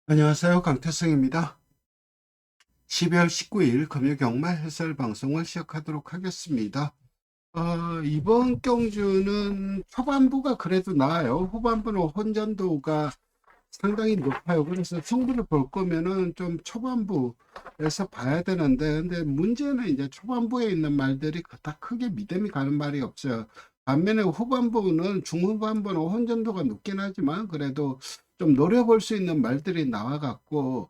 안녕하세요. 강태성입니다. 12월 19일 금요 경마 해설 방송을 시작하도록 하겠습니다. 이번 경주는 초반부가 그래도 나아요. 후반부는 혼전도가 상당히 높아요. 그래서 승부를 볼 거면은 좀 초반부에서 봐야 되는데, 근데 문제는 이제 초반부에 있는 말들이 그닥 크게 믿음이 가는 말이 없어요. 반면에 후반부는 중후반부는 혼전도가 높긴 하지만 그래도 좀 노려볼 수 있는 말들이 나와갖고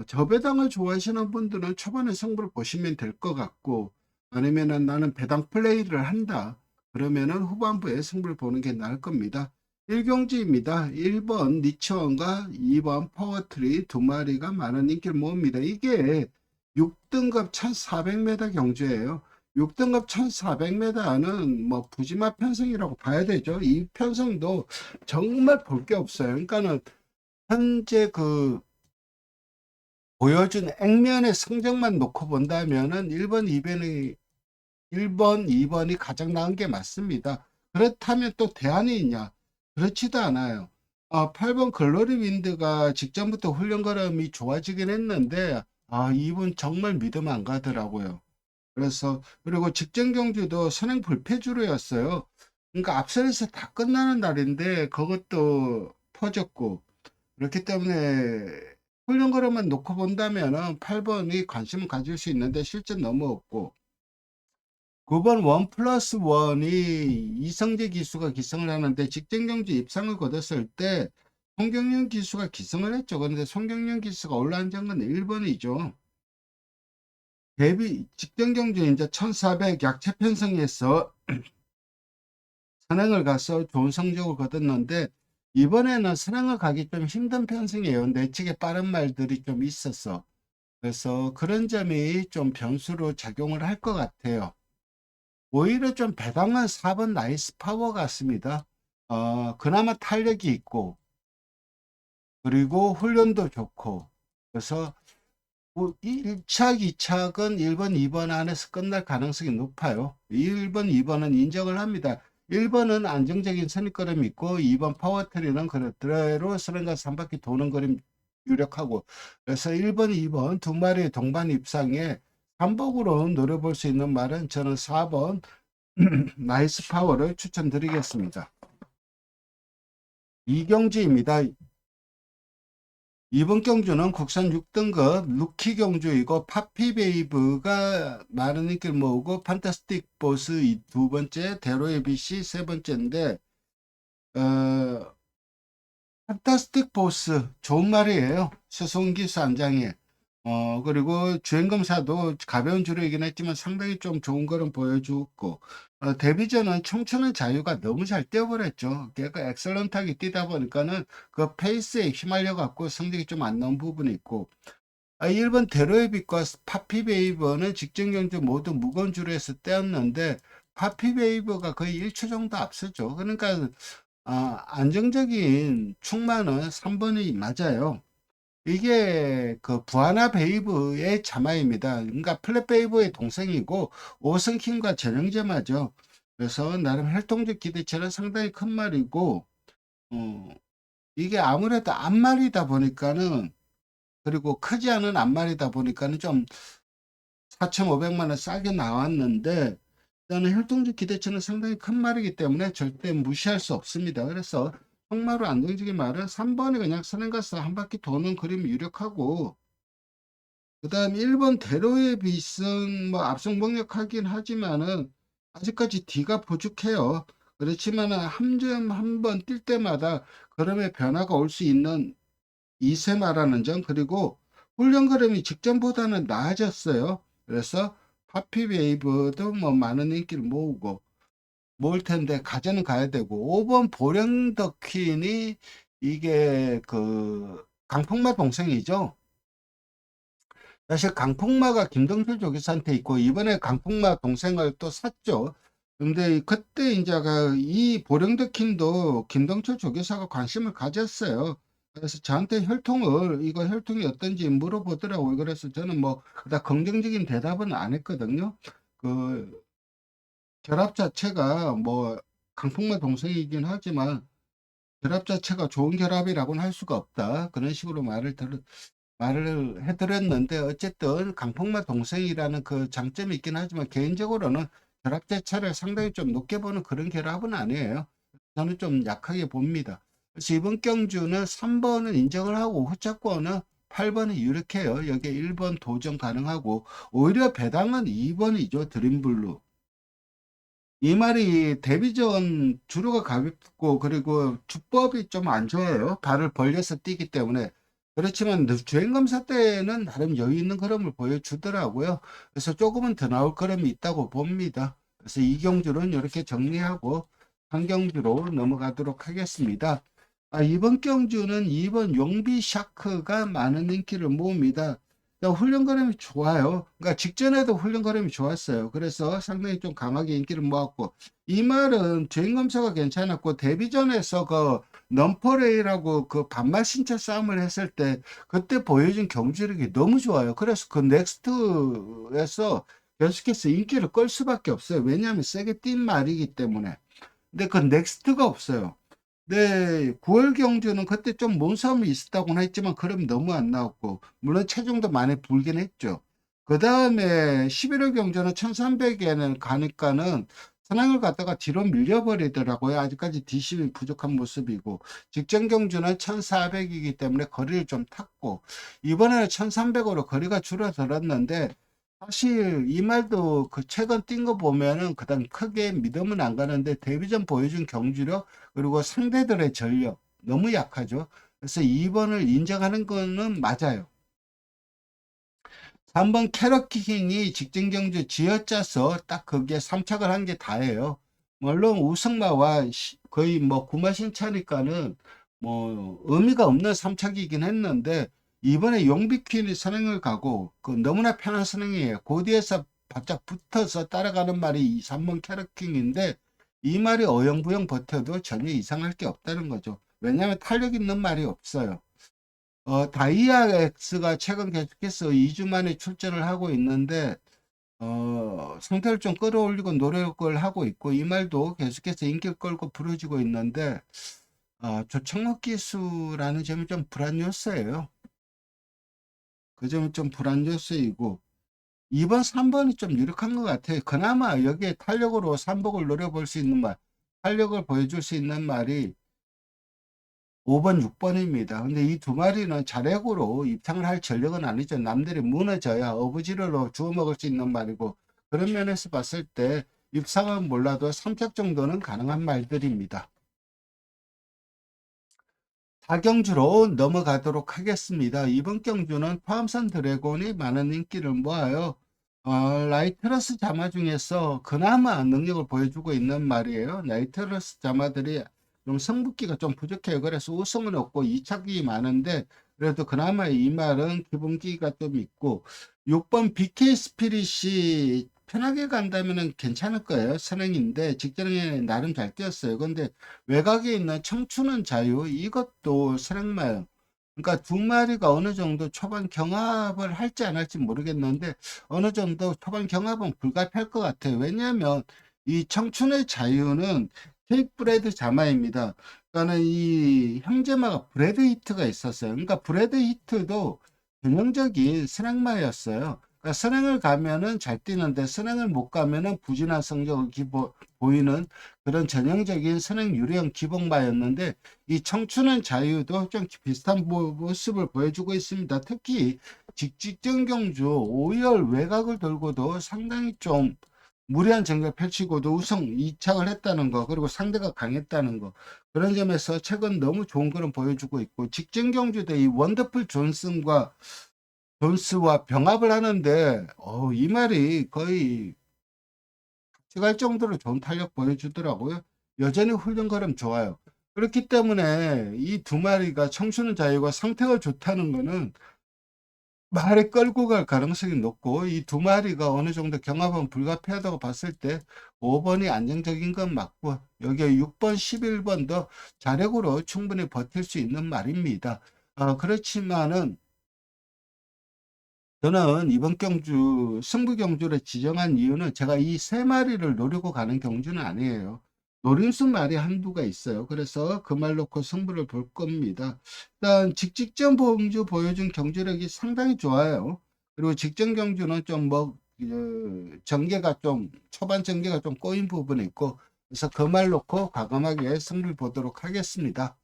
저배당을 좋아하시는 분들은 초반에 승부를 보시면 될 것 같고, 아니면은 나는 배당 플레이를 한다. 그러면은 후반부에 승부를 보는 게 나을 겁니다. 1경기입니다. 1번 니처원과 2번 파워트리 두 마리가 많은 인기를 모읍니다. 이게 6등급 1400m 경주예요. 6등급 1400m는 뭐 부지마 편성이라고 봐야 되죠. 이 편성도 정말 볼 게 없어요. 그러니까는 현재 보여준 액면의 성적만 놓고 본다면은 1번, 2번이 1번, 2번이 가장 나은 게 맞습니다. 그렇다면 또 대안이 있냐? 그렇지도 않아요. 8번 글로리 윈드가 직전부터 훈련 걸음이 좋아지긴 했는데 이분 정말 믿음 안 가더라고요. 그래서 그리고 직전 경주도 선행 불패주로였어요. 그러니까 앞선에서 다 끝나는 날인데 그것도 퍼졌고, 그렇기 때문에 훈련 거름만 놓고 본다면은 8번이 관심을 가질 수 있는데 실제 너무 없고, 9번 원 플러스 원이 이성재 기수가 기승을 하는데 직전 경주 입상을 거뒀을 때 송경련 기수가 기승을 했죠. 그런데 송경련 기수가 올라앉은 건 1번이죠. 데뷔 직전 경주 이제 1400 약체 편성에서 선행을 가서 좋은 성적을 거뒀는데, 이번에는 선행을 가기 좀 힘든 편승이에요. 내측에 빠른 말들이 좀 있어서. 그래서 그런 점이 좀 변수로 작용을 할 것 같아요. 오히려 좀 배당은 4번 나이스 파워 같습니다. 그나마 탄력이 있고, 그리고 훈련도 좋고, 그래서 1착, 2착은 1번, 2번 안에서 끝날 가능성이 높아요. 1번, 2번은 인정을 합니다. 1번은 안정적인 선입걸음이 있고, 2번 파워트리는 그대로 스랭가스 한 바퀴 도는 그림 유력하고, 그래서 1번, 2번 두 마리 동반 입상에 한복으로 노려볼 수 있는 말은 저는 4번 나이스 파워를 추천드리겠습니다. 이경지입니다. 이번 경주는 국산 6등급 루키 경주이고 파피베이브가 많은 인기를 모으고 판타스틱 보스 두 번째, 데로에 비시 세 번째인데, 어, 판타스틱 보스 좋은 말이에요. 수송기수 안장에. 그리고 주행검사도 가벼운 주력이긴 했지만 상당히 좀 좋은 거는 보여주었고, 데뷔전은 청춘의 자유가 너무 잘 뛰어버렸죠. 걔가 엑셀런트하게 뛰다 보니까는 그 페이스에 휘말려 갖고 성적이 좀 안 나온 부분이 있고, 1번 데로에빗과 파피베이버는 직전 경주 모두 무거운 줄에서 떼었는데, 파피베이버가 거의 1초 정도 앞서죠. 그러니까 안정적인 충만은 3번이 맞아요. 이게 그 부하나 베이브의 자마입니다. 그러니까 플랫 베이브의 동생이고 오승킴과 전형제마죠. 그래서 나름 활동적 기대치는 상당히 큰 말이고, 어, 이게 아무래도 앞말이다 보니까는, 그리고 크지 않은 앞말이다 보니까는 좀 4,500만 원 싸게 나왔는데, 일단은 활동적 기대치는 상당히 큰 말이기 때문에 절대 무시할 수 없습니다. 그래서 정말로 안정적인 말은 3번이 그냥 선행가서 한 바퀴 도는 그림이 유력하고, 그 다음 1번 대로의 빛은 뭐 앞선 공격하긴 하지만은 아직까지 D가 부족해요. 그렇지만은 한 점 한 번 뛸 때마다 걸음의 변화가 올 수 있는 이세마라는 점, 그리고 훈련 걸음이 직전보다는 나아졌어요. 그래서 하피웨이브도 뭐 많은 인기를 모으고 모을 텐데 가져는 가야 되고, 5번 보령 더 퀸이 이게 그 강풍마 동생이죠. 사실 강풍마가 김동필 조교사한테 있고 이번에 강풍마 동생을 또 샀죠. 근데 그때 이제 이 보령더킨도 김동철 조교사가 관심을 가졌어요. 그래서 저한테 이거 혈통이 어떤지 물어보더라고요. 그래서 저는 뭐 그다음 긍정적인 대답은 안 했거든요. 그 결합 자체가 뭐 강풍마 동생이긴 하지만 결합 자체가 좋은 결합이라고는 할 수가 없다. 그런 식으로 말을 해드렸는데, 어쨌든 강풍마 동생이라는 그 장점이 있긴 하지만 개인적으로는 결합 자체를 상당히 좀 높게 보는 그런 결합은 아니에요. 저는 좀 약하게 봅니다. 그래서 이번 경주는 3번은 인정을 하고 후차권은 8번이 유력해요. 여기에 1번 도전 가능하고, 오히려 배당은 2번이죠. 드림블루. 이 말이 데뷔전 주로가 가볍고 그리고 주법이 좀 안 좋아요. 발을 벌려서 뛰기 때문에. 그렇지만 주행검사 때는 나름 여유 있는 걸음을 보여주더라고요. 그래서 조금은 더 나올 걸음이 있다고 봅니다. 그래서 이 경주는 이렇게 정리하고 한 경주로 넘어가도록 하겠습니다. 이번 경주는 2번 용비 샤크가 많은 인기를 모읍니다. 훈련 걸음이 좋아요. 그러니까 직전에도 훈련 걸음이 좋았어요. 그래서 상당히 좀 강하게 인기를 모았고, 이 말은 주행 검사가 괜찮았고 데뷔전에서 그 넘퍼레이라고 그 반말 신체 싸움을 했을 때 그때 보여준 경주력이 너무 좋아요. 그래서 그 넥스트에서 계속해서 인기를 끌 수밖에 없어요. 왜냐하면 세게 뛴 말이기 때문에. 근데 그 넥스트가 없어요. 네, 9월 경주는 그때 좀 몸싸움이 있었다고는 했지만 그럼 너무 안 나왔고, 물론 체중도 많이 불긴 했죠. 그 다음에 11월 경주는 1300에는 가니까는 선행을 갖다가 뒤로 밀려버리더라고요. 아직까지 뒷심이 부족한 모습이고, 직전 경주는 1400이기 때문에 거리를 좀 탔고, 이번에는 1300으로 거리가 줄어들었는데, 사실 이 말도 그 최근 뛴 거 보면은 그다음 크게 믿음은 안 가는데 데뷔전 보여준 경주력 그리고 상대들의 전력 너무 약하죠. 그래서 2번을 인정하는 거는 맞아요. 3번 캐럿킹이 직전 경주 쥐어짜서 딱 거기에 3착을 한 게 다예요. 물론 우승마와 거의 뭐 구마신차니까는 뭐 의미가 없는 3착이긴 했는데 이번에 용비퀸이 선행을 가고 그 너무나 편한 선행이에요. 그 뒤에서 바짝 붙어서 따라가는 말이 이 3번 캐럿킹인데 이 말이 어영부영 버텨도 전혀 이상할 게 없다는 거죠. 왜냐하면 탄력 있는 말이 없어요. 다이아엑스가 최근 계속해서 2주 만에 출전을 하고 있는데, 상태를 좀 끌어올리고 노력을 하고 있고, 이 말도 계속해서 인기를 끌고 부러지고 있는데, 조청목 기수라는 점이 좀 불안 요소예요. 그 점이 좀 불안 요소이고, 2번, 3번이 좀 유력한 것 같아요. 그나마 여기에 탄력으로 삼복을 노려볼 수 있는 말, 탄력을 보여줄 수 있는 말이 5번, 6번입니다. 근데 이 두 마리는 자력으로 입상을 할 전력은 아니죠. 남들이 무너져야 어부지리로 주워 먹을 수 있는 말이고, 그런 면에서 봤을 때 입상은 몰라도 3척 정도는 가능한 말들입니다. 사경주로 넘어가도록 하겠습니다. 이번 경주는 포함선 드래곤이 많은 인기를 모아요. 라이트러스 자마 중에서 그나마 능력을 보여주고 있는 말이에요. 라이트러스 자마들이 좀 성붙기가 좀 부족해요. 그래서 우승은 없고 이착이 많은데 그래도 그나마 이 말은 기본기가 좀 있고 6번 BK 스피릿이 편하게 간다면 괜찮을 거예요. 선행인데 직전에 나름 잘 뛰었어요. 근데 외곽에 있는 청춘은 자유 이것도 선행마요. 그러니까 두 마리가 어느 정도 초반 경합을 할지 안 할지 모르겠는데 어느 정도 초반 경합은 불가피할 것 같아요. 왜냐하면 이 청춘의 자유는 케이크 브레드 자마입니다. 그러니까는 이 형제마가 브래드 히트가 있었어요. 그러니까 브래드 히트도 전형적인 선행마였어요. 그러니까 선행을 가면은 잘 뛰는데 선행을 못 가면은 부진한 성적을 보이는 그런 전형적인 선행 유리형 기복마였는데 이 청춘은 자유도 좀 비슷한 모습을 보여주고 있습니다. 특히 직직전 경주 5열 외곽을 돌고도 상당히 좀 무리한 전개를 펼치고도 우승 2착을 했다는 거 그리고 상대가 강했다는 거 그런 점에서 최근 너무 좋은 그런 보여주고 있고 직전 경주도 이 원더풀 존스와 병합을 하는데 이 말이 거의 갈 정도로 좋은 탄력 보여주더라고요. 여전히 훈련 걸음 좋아요. 그렇기 때문에 이 두 마리가 청소년 자유가 상태가 좋다는 거는 말에 끌고 갈 가능성이 높고 이 두 마리가 어느 정도 경합은 불가피하다고 봤을 때 5번이 안정적인 건 맞고 여기에 6번, 11번도 자력으로 충분히 버틸 수 있는 말입니다. 그렇지만은 저는 이번 경주 승부 경주를 지정한 이유는 제가 이 세 마리를 노리고 가는 경주는 아니에요. 노림수 말이 한두가 있어요. 그래서 그 말 놓고 승부를 볼 겁니다. 일단 직직전 봉주 보여준 경주력이 상당히 좋아요. 그리고 직전 경주는 좀 뭐 전개가 좀 초반 전개가 좀 꼬인 부분이 있고, 그래서 그 말 놓고 과감하게 승부를 보도록 하겠습니다.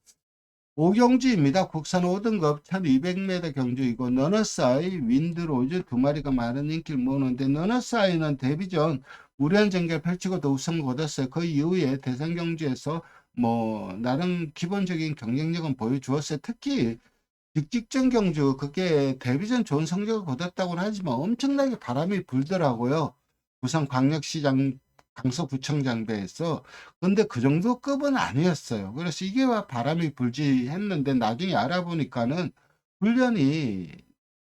5경주입니다. 국산 5등급 1200m 경주이고, 너너사이, 윈드로즈 두 마리가 많은 인기를 모으는데, 너너사이는 데뷔전 우려한 전개를 펼치고 더 우승을 거뒀어요. 그 이후에 대선 경주에서 뭐 나름 기본적인 경쟁력은 보여주었어요. 특히 직직전 경주, 그게 데뷔전 좋은 성적을 거뒀다고는 하지만 엄청나게 바람이 불더라고요. 부산광역시장 강서구청장배에서. 근데 그 정도 급은 아니었어요. 그래서 이게 왜 바람이 불지 했는데, 나중에 알아보니까는 훈련이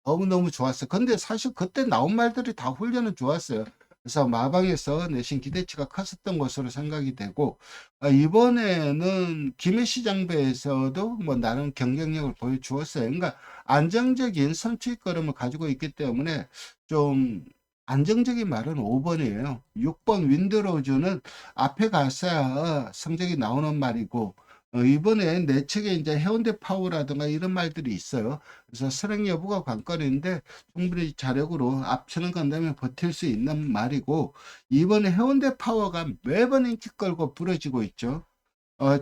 너무너무 좋았어요. 근데 사실 그때 나온 말들이 다 훈련은 좋았어요. 그래서 마방에서 내신 기대치가 컸었던 것으로 생각이 되고, 이번에는 김해시장배에서도 뭐 나름 경쟁력을 보여주었어요. 그러니까 안정적인 선취 걸음을 가지고 있기 때문에 좀 안정적인 말은 5번이에요. 6번 윈드로즈는 앞에 갔어야 성적이 나오는 말이고, 이번에 내측에 이제 해운대 파워라든가 이런 말들이 있어요. 그래서 선행 여부가 관건인데 충분히 자력으로 앞서는 간다면 버틸 수 있는 말이고, 이번에 해운대 파워가 매번 인기 끌고 부러지고 있죠.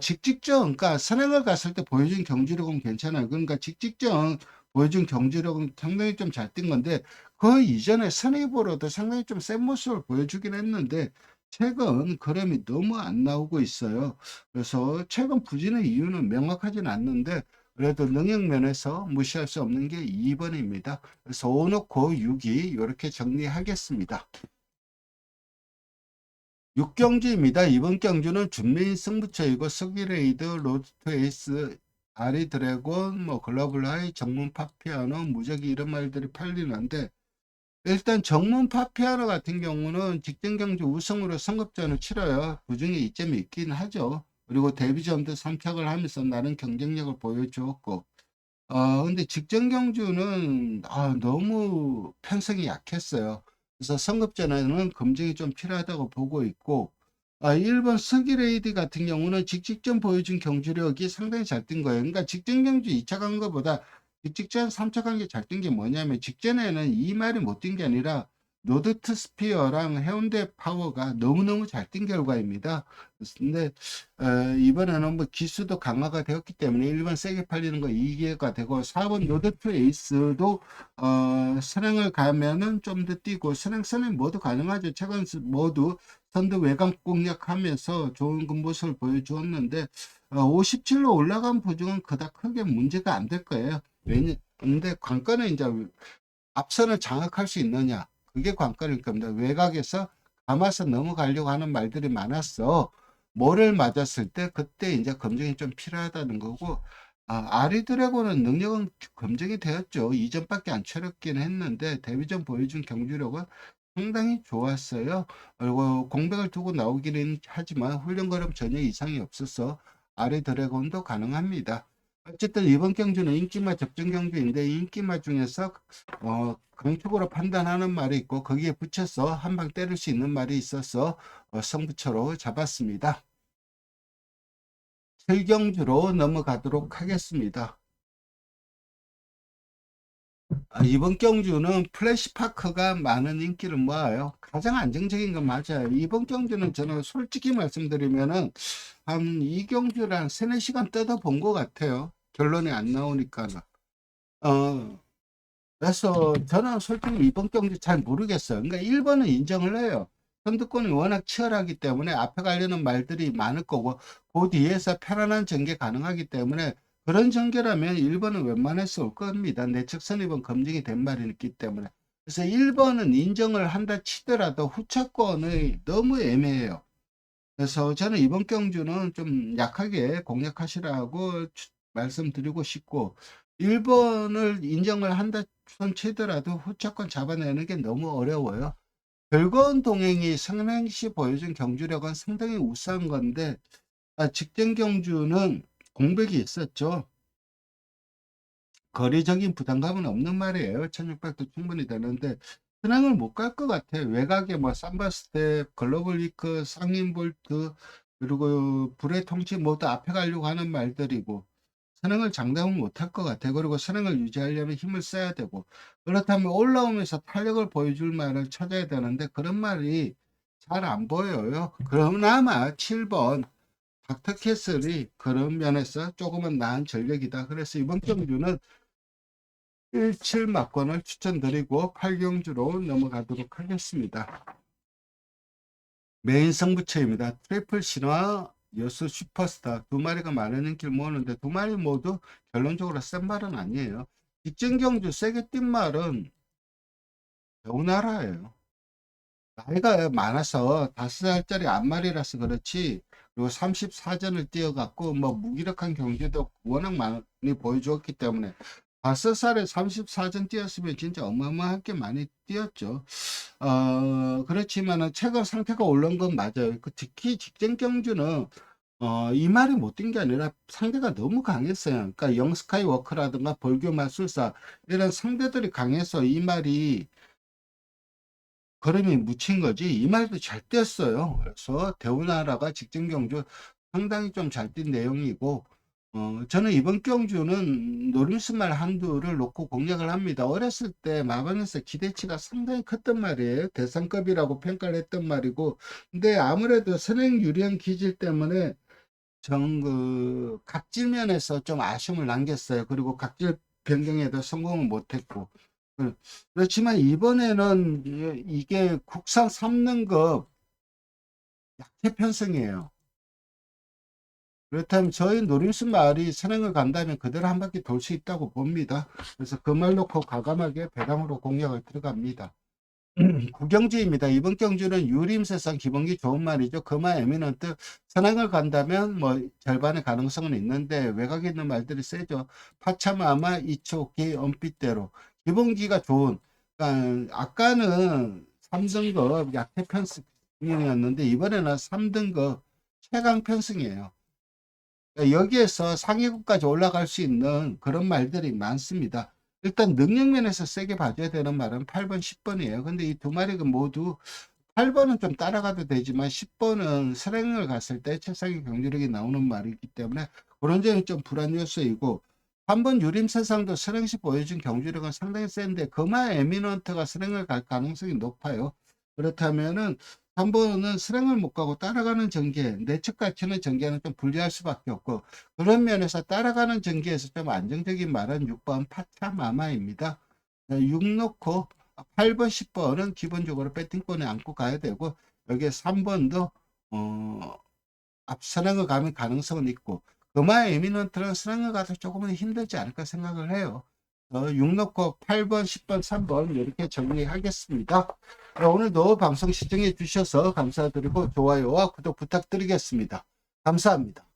직직전, 그러니까 선행을 갔을 때 보여준 경주력은 괜찮아요. 그러니까 직직전 보여준 경주력은 상당히 좀 잘 뛴 건데, 그 이전에 선의보로도 상당히 좀 센 모습을 보여주긴 했는데, 최근 그램이 너무 안 나오고 있어요. 그래서 최근 부진의 이유는 명확하진 않는데, 그래도 능력 면에서 무시할 수 없는 게 2번입니다. 그래서 5 놓고 6이 이렇게 정리하겠습니다. 6경주입니다. 이번 경주는 준메인 승부처이고, 스기레이드, 로드투 에이스, 아리 드래곤, 뭐 글로벌 하이, 정문 파피아노, 무적이 이런 말들이 팔리는데, 일단 정문 파피아노 같은 경우는 직전 경주 우승으로 승급전을 치러요. 그중에 이점이 있긴 하죠. 그리고 데뷔전도 3착을 하면서 나름 경쟁력을 보여주었고, 근데 직전 경주는 너무 편성이 약했어요. 그래서 성급전에는 검증이 좀 필요하다고 보고 있고, 1번 스기레이디 같은 경우는 직직전 보여준 경주력이 상당히 잘 뛴 거예요. 그러니까 직전 경주 2차 간 것보다 직전 3차 간 게 잘 뛴 게 뭐냐면, 직전에는 이 말이 못 뛴 게 아니라 노드트 스피어랑 해운대 파워가 너무너무 잘 뛴 결과입니다. 근데 이번에는 뭐 기수도 강화가 되었기 때문에 1번 세게 팔리는 거 이해가 되고, 4번 노드투 에이스도 선행을 가면은 좀 더 뛰고, 선행 모두 가능하죠. 최근 모두 선두 외곽 공략하면서 좋은 모습을 보여주었는데, 57로 올라간 부중은 그닥 크게 문제가 안 될 거예요. 근데 관건은 이제 앞선을 장악할 수 있느냐, 그게 관건일 겁니다. 외곽에서 감아서 넘어가려고 하는 말들이 많았어. 뭐를 맞았을 때 그때 이제 검증이 좀 필요하다는 거고, 아리 드래곤은 능력은 검증이 되었죠. 이전밖에 안 치렀긴 했는데 데뷔전 보여준 경주력은 상당히 좋았어요. 그리고 공백을 두고 나오기는 하지만 훈련 걸음 전혀 이상이 없어서 아리 드래곤도 가능합니다. 어쨌든 이번 경주는 인기마 접전 경주인데, 인기마 중에서 강축으로 판단하는 말이 있고, 거기에 붙여서 한 방 때릴 수 있는 말이 있어서 승부처로 잡았습니다. 7경주로 넘어가도록 하겠습니다. 이번 경주는 플래시파크가 많은 인기를 모아요. 가장 안정적인 건 맞아요. 이번 경주는 저는 솔직히 말씀드리면은 한 이 경주를 한 3, 4시간 뜯어본 것 같아요. 결론이 안 나오니까. 어, 그래서 저는 솔직히 이번 경기 잘 모르겠어요. 그러니까 1번은 인정을 해요. 선두권이 워낙 치열하기 때문에 앞에 가려는 말들이 많을 거고, 그 뒤에서 편안한 전개 가능하기 때문에, 그런 전개라면 1번은 웬만해서 올 겁니다. 내측 선입은 검증이 된 말이기 때문에. 그래서 1번은 인정을 한다 치더라도 후차권이 너무 애매해요. 그래서 저는 이번 경주는 좀 약하게 공략하시라고 말씀드리고 싶고, 1번을 인정을 한다 손치더라도 후차권 잡아내는 게 너무 어려워요. 별건 동행이 성남시 보여준 경주력은 상당히 우수한 건데, 직전 경주는 공백이 있었죠. 거리적인 부담감은 없는 말이에요. 1600도 충분히 되는데 현황을 못 갈 것 같아요. 외곽에 뭐 삼바 스텝, 글로벌 위크, 상인 볼트, 그리고 불의 통치 모두 앞에 가려고 하는 말들이고 선행을 장담은 못할 것 같아. 그리고 선행을 유지하려면 힘을 써야 되고 그렇다면 올라오면서 탄력을 보여줄 말을 찾아야 되는데 그런 말이 잘 안 보여요. 그나마 7번 닥터캐슬이 그런 면에서 조금은 나은 전력이다. 그래서 이번 경주는 17 막권을 추천드리고 8경주로 넘어가도록 하겠습니다. 메인 승부처입니다. 트리플 신화, 여수 슈퍼스타 두 마리가 많은 인기를 모으는데 두 마리 모두 결론적으로 센 말은 아니에요. 직전 경주 세게 뛴 말은 배우나라예요. 나이가 많아서 5살짜리 앞말이라서 그렇지. 그리고 34전을 뛰어갖고 뭐 무기력한 경기도 워낙 많이 보여주었기 때문에 5살에 34전 뛰었으면 진짜 어마어마하게 많이 뛰었죠. 그렇지만은 최근 상태가 올라온 건 맞아요. 그 특히 직전 경주는 이 말이 못 뛴 게 아니라 상대가 너무 강했어요. 그러니까 영 스카이워커라든가 벌교 마술사 이런 상대들이 강해서 이 말이 걸음이 묻힌 거지. 이 말도 잘 뛰었어요. 그래서 대우나라가 직전 경주 상당히 좀 잘 뛴 내용이고 저는 이번 경주는 노림수말 한두를 놓고 공략을 합니다. 어렸을 때 마반에서 기대치가 상당히 컸단 말이에요. 대상급이라고 평가를 했던 말이고 근데 아무래도 선행 유리한 기질 때문에 전 각질 면에서 좀 아쉬움을 남겼어요. 그리고 각질 변경에도 성공을 못했고 그렇지만 이번에는 이게 국산 3등급 약체 편성이에요. 그렇다면 저희 노림수 마을이 선행을 간다면 그대로 한 바퀴 돌 수 있다고 봅니다. 그래서 그 말 놓고 과감하게 배당으로 공략을 들어갑니다. 구경주입니다. 이번 경주는 유림세상 기본기 좋은 말이죠. 금화 에미넌트 선행을 간다면 뭐 절반의 가능성은 있는데 외곽에 있는 말들이 세죠. 파차마마 이초기 엄빛대로 기본기가 좋은 그러니까 아까는 3등급 약태 편승이었는데 이번에는 3등급 최강 편승이에요. 그러니까 여기에서 상위국까지 올라갈 수 있는 그런 말들이 많습니다. 일단 능력면에서 세게 봐줘야 되는 말은 8번, 10번이에요. 근데 이 두 마리가 모두 8번은 좀 따라가도 되지만 10번은 선행을 갔을 때 최상의 경주력이 나오는 말이기 때문에 그런 점이 좀 불안 요소이고 3번 유림세상도 선행시 보여준 경주력은 상당히 센데 그마 에미넌트가 선행을 갈 가능성이 높아요. 그렇다면은 3번은 선행을 못 가고 따라가는 전개, 내측 가치는 전개는 좀 불리할 수밖에 없고 그런 면에서 따라가는 전개에서 좀 안정적인 말은 6번 파차마마입니다. 6 놓고 8번, 10번은 기본적으로 배팅권에 안고 가야 되고 여기에 3번도 앞선행을 가면 가능성은 있고 그마의 에미넌트는 선행을 가도 조금은 힘들지 않을까 생각을 해요. 6 놓고 8번, 10번, 3번 이렇게 정리하겠습니다. 오늘도 방송 시청해 주셔서 감사드리고 좋아요와 구독 부탁드리겠습니다. 감사합니다.